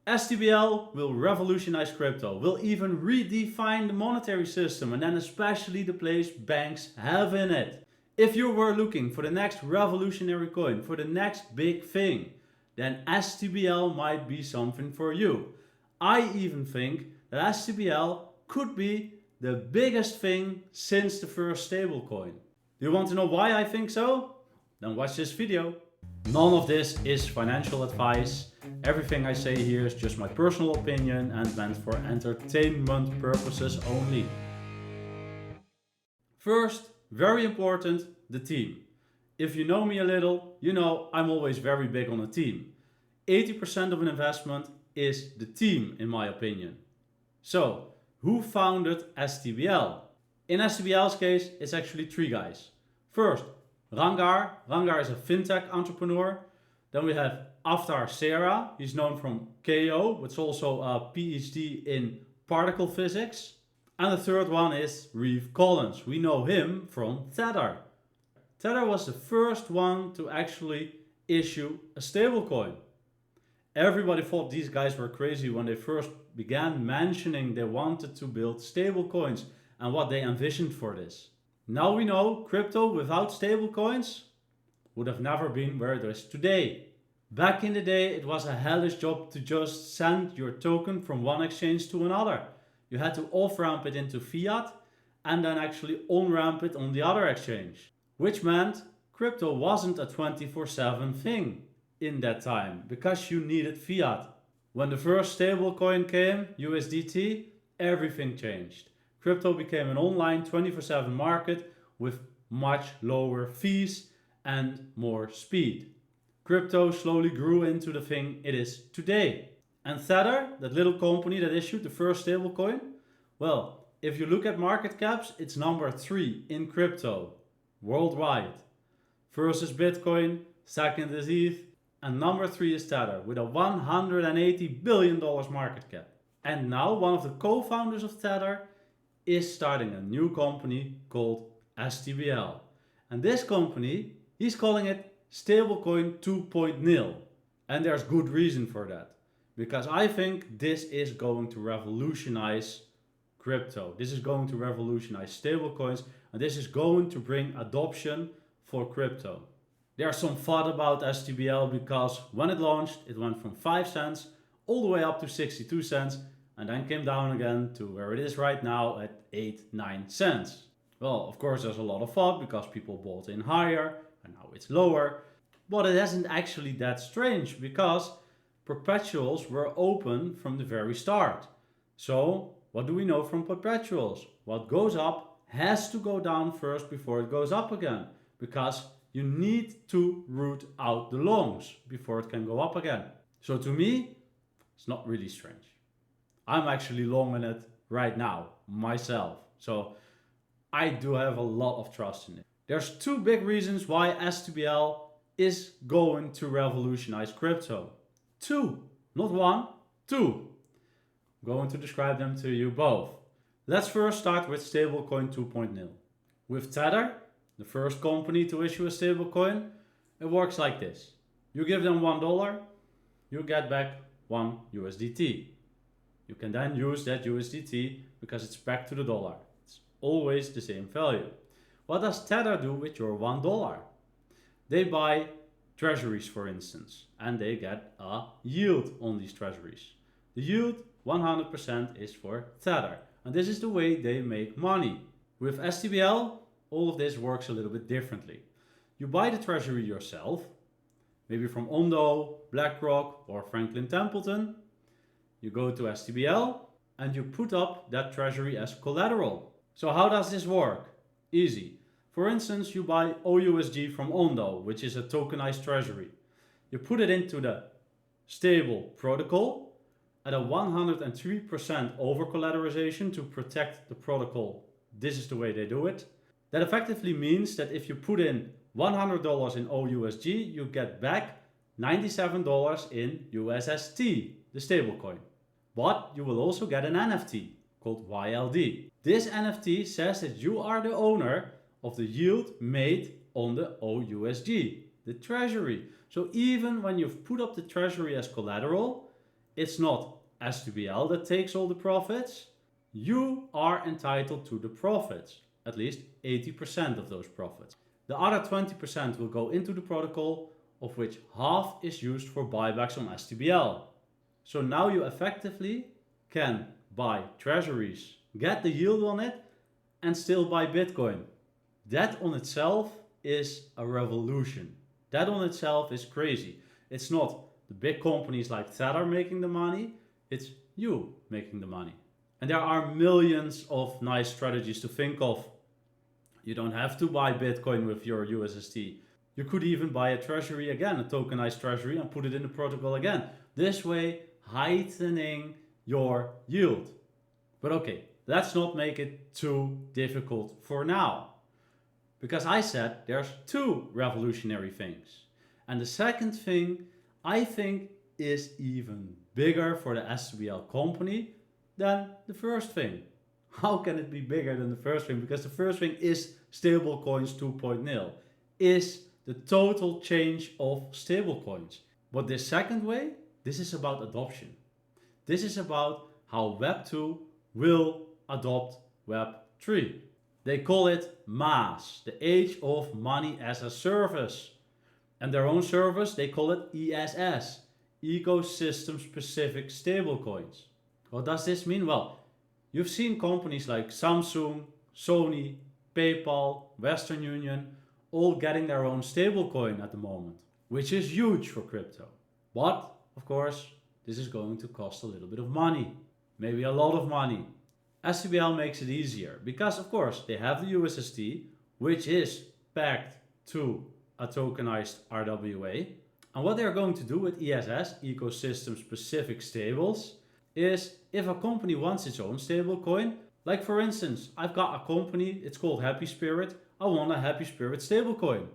STBL will revolutionize crypto, will even redefine the monetary system and then especially the place banks have in it. If you were looking for the next revolutionary coin, for the next big thing, then STBL might be something for you. I even think that STBL could be the biggest thing since the first stablecoin. Do you want to know why I think so? Then watch this video. None of this is financial advice. Everything I say here is just my personal opinion and meant for entertainment purposes only. First, very important, the team. If you know me a little, you know I'm always very big on a team. 80% of an investment is the team, in my opinion. So, who founded STBL? In STBL's case, it's actually three guys. First, Rangar. Rangar is a fintech entrepreneur. Then we have Avtar Sera. He's known from KO, but it's also a PhD in particle physics. And the third one is Reeve Collins. We know him from Tether. Tether was the first one to actually issue a stablecoin. Everybody thought these guys were crazy when they first began mentioning they wanted to build stablecoins and what they envisioned for this. Now we know crypto without stablecoins would have never been where it is today. Back in the day, it was a hellish job to just send your token from one exchange to another. You had to off-ramp it into fiat and then actually on-ramp it on the other exchange. Which meant crypto wasn't a 24/7 thing in that time because you needed fiat. When the first stablecoin came, USDT, everything changed. Crypto became an online 24/7 market with much lower fees and more speed. Crypto slowly grew into the thing it is today. And Tether, that little company that issued the first stablecoin, well, if you look at market caps, it's number 3 in crypto worldwide. First is Bitcoin, second is ETH, and number 3 is Tether with a $180 billion market cap. And now one of the co-founders of Tether is starting a new company called STBL. And this company, he's calling it Stablecoin 2.0. And there's good reason for that. Because I think this is going to revolutionize crypto. This is going to revolutionize stablecoins. And this is going to bring adoption for crypto. There's some thought about STBL because when it launched, it went from 5 cents all the way up to 62 cents. And then came down again to where it is right now at 8-9 cents. Well, of course there's a lot of thought because people bought in higher and now it's lower. But it isn't actually that strange because perpetuals were open from the very start. So what do we know from perpetuals? What goes up has to go down first before it goes up again. Because you need to root out the longs before it can go up again. So to me, it's not really strange. I'm actually long in it right now, myself. So I do have a lot of trust in it. There's 2 big reasons why STBL is going to revolutionize crypto. 2, not 1, 2. I'm going to describe them to you both. Let's first start with Stablecoin 2.0. With Tether, the first company to issue a stablecoin, it works like this. You give them $1, you get back 1 USDT. You can then use that USDT because it's back to the dollar. It's always the same value. What does Tether do with your $1? They buy treasuries, for instance, and they get a yield on these treasuries. The yield, 100%, is for Tether. And this is the way they make money. With STBL, all of this works a little bit differently. You buy the treasury yourself, maybe from Ondo, BlackRock, or Franklin Templeton. You go to STBL and you put up that treasury as collateral. So how does this work? Easy. For instance, you buy OUSG from Ondo, which is a tokenized treasury. You put it into the stable protocol at a 103% over collateralization to protect the protocol. This is the way they do it. That effectively means that if you put in $100 in OUSG, you get back $97 in USST, the stablecoin. But you will also get an NFT called YLD. This NFT says that you are the owner of the yield made on the OUSG, the treasury. So even when you've put up the treasury as collateral, It's not STBL that takes all the profits. You are entitled to the profits, at least 80% of those profits. The other 20% will go into the protocol, of which half is used for buybacks on STBL. So now you effectively can buy treasuries, get the yield on it, and still buy Bitcoin. That on itself is a revolution. That on itself is crazy. It's not the big companies like Tether making the money, it's you making the money. And there are millions of nice strategies to think of. You don't have to buy Bitcoin with your USST. You could even buy a treasury again, a tokenized treasury, and put it in the protocol again. This way, heightening your yield. But okay, let's not make it too difficult for now. Because I said there's two revolutionary things. And the second thing I think is even bigger for the STBL company than the first thing. How can it be bigger than the first thing? Because the first thing is Stablecoins 2.0, is the total change of stablecoins. But this second way, this is about adoption. This is about how Web 2 will adopt Web 3. They call it MaaS, the age of money as a service. And their own service, they call it ESS, Ecosystem Specific Stablecoins. What does this mean? Well, you've seen companies like Samsung, Sony, PayPal, Western Union, all getting their own stablecoin at the moment, which is huge for crypto. But, of course, this is going to cost a little bit of money, maybe a lot of money. STBL makes it easier because, of course, they have the USST, which is pegged to a tokenized RWA. And what they're going to do with ESS, Ecosystem Specific Stables, is if a company wants its own stablecoin, like for instance, I've got a company, it's called Happy Spirit, I want a Happy Spirit stablecoin.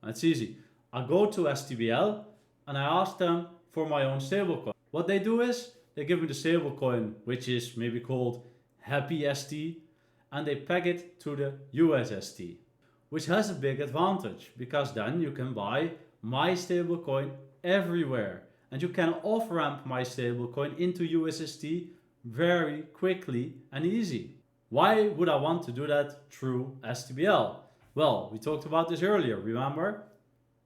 That's easy. I go to STBL and I ask them for my own stablecoin. What they do is, they give me the stablecoin, which is maybe called Happy ST, and they peg it to the USST, which has a big advantage, because then you can buy my stablecoin everywhere. And you can off-ramp my stablecoin into USST very quickly and easy. Why would I want to do that through STBL? Well, we talked about this earlier, remember?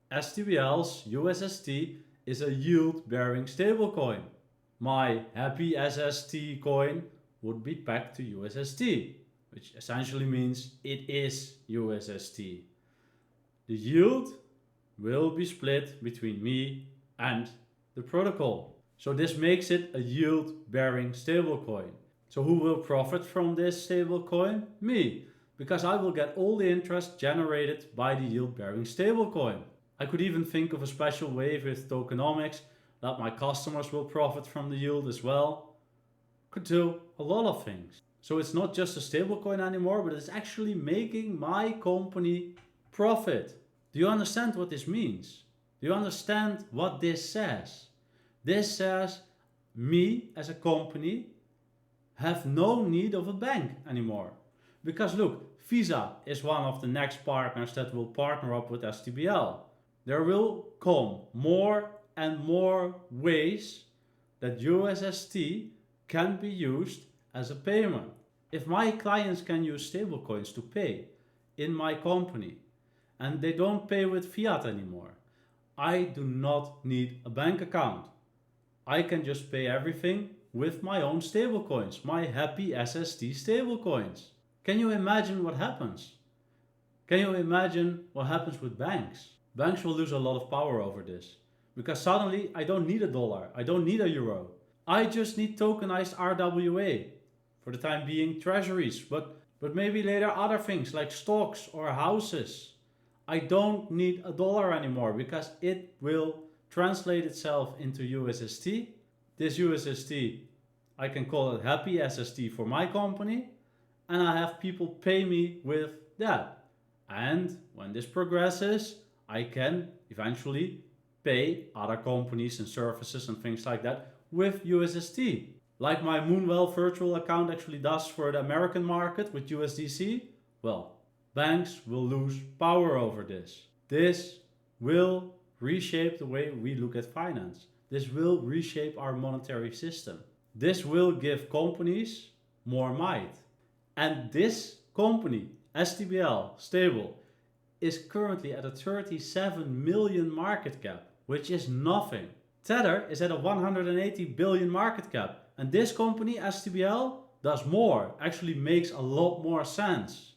STBL's USST is a yield-bearing stablecoin. My Happy SST coin would be pegged to USST, which essentially means it is USST. The yield will be split between me and the protocol. So this makes it a yield-bearing stablecoin. So who will profit from this stablecoin? Me, because I will get all the interest generated by the yield-bearing stablecoin. I could even think of a special way with tokenomics that my customers will profit from the yield as well. Could do a lot of things. So it's not just a stablecoin anymore, but it's actually making my company profit. Do you understand what this means? Do you understand what this says? This says me as a company have no need of a bank anymore. Because look, Visa is one of the next partners that will partner up with STBL. There will come more and more ways that USST can be used as a payment. If my clients can use stablecoins to pay in my company and they don't pay with fiat anymore, I do not need a bank account. I can just pay everything with my own stablecoins, my Happy SST stablecoins. Can you imagine what happens? Can you imagine what happens with banks? Banks will lose a lot of power over this, because suddenly I don't need a dollar, I don't need a euro. I just need tokenized RWA. For the time being, treasuries, but maybe later other things like stocks or houses. I don't need a dollar anymore because it will translate itself into USST. This USST, I can call it Happy SST for my company, and I have people pay me with that. And when this progresses, I can eventually pay other companies and services and things like that with USST. Like my Moonwell virtual account actually does for the American market with USDC. Well, banks will lose power over this. This will reshape the way we look at finance. this will reshape our monetary system. This will give companies more might. And this company, STBL, Stable, is currently at a 37 million market cap, which is nothing. Tether is at a 180 billion market cap, and this company, STBL, does more, actually makes a lot more sense.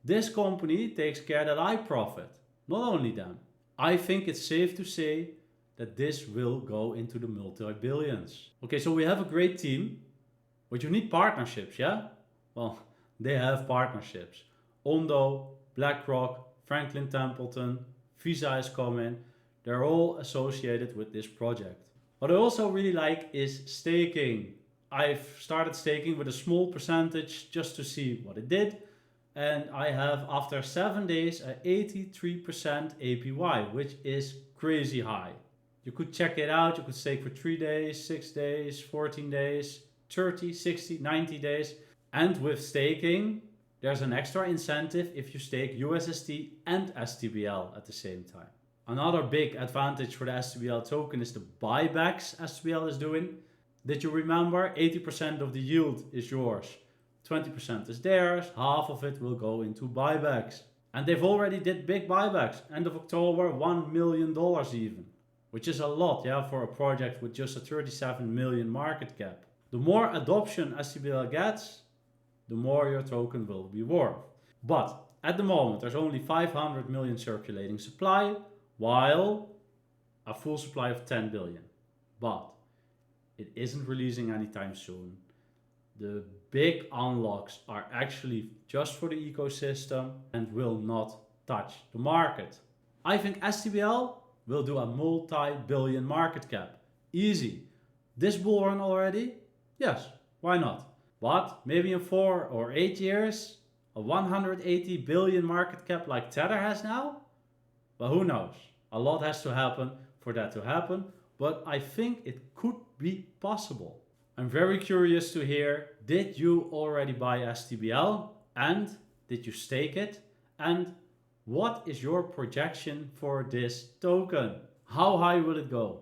This company takes care that I profit, not only them. I think it's safe to say that this will go into the multi-billions. Okay, so we have a great team, but you need partnerships, yeah? Well, they have partnerships. Ondo, BlackRock, Franklin Templeton, Visa is coming. They're all associated with this project. What I also really like is staking. I've started staking with a small percentage just to see what it did. And I have, after 7 days, an 83% APY, which is crazy high. You could check it out. You could stake for 3 days, 6 days, 14 days, 30, 60, 90 days. And with staking, there's an extra incentive if you stake USST and STBL at the same time. Another big advantage for the STBL token is the buybacks STBL is doing. Did you remember? 80% of the yield is yours. 20% is theirs, half of it will go into buybacks. And they've already did big buybacks. End of October, $1 million even. Which is a lot, yeah, for a project with just a 37 million market cap. The more adoption STBL gets, the more your token will be worth. But at the moment, there's only 500 million circulating supply, while a full supply of 10 billion. But it isn't releasing anytime soon. The big unlocks are actually just for the ecosystem and will not touch the market. I think STBL will do a multi-billion market cap. Easy. This bull run already? Yes, why not? But maybe in 4 or 8 years, a 180 billion market cap like Tether has now? Well, who knows? A lot has to happen for that to happen, but I think it could be possible. I'm very curious to hear, did you already buy STBL and did you stake it? And what is your projection for this token? How high will it go?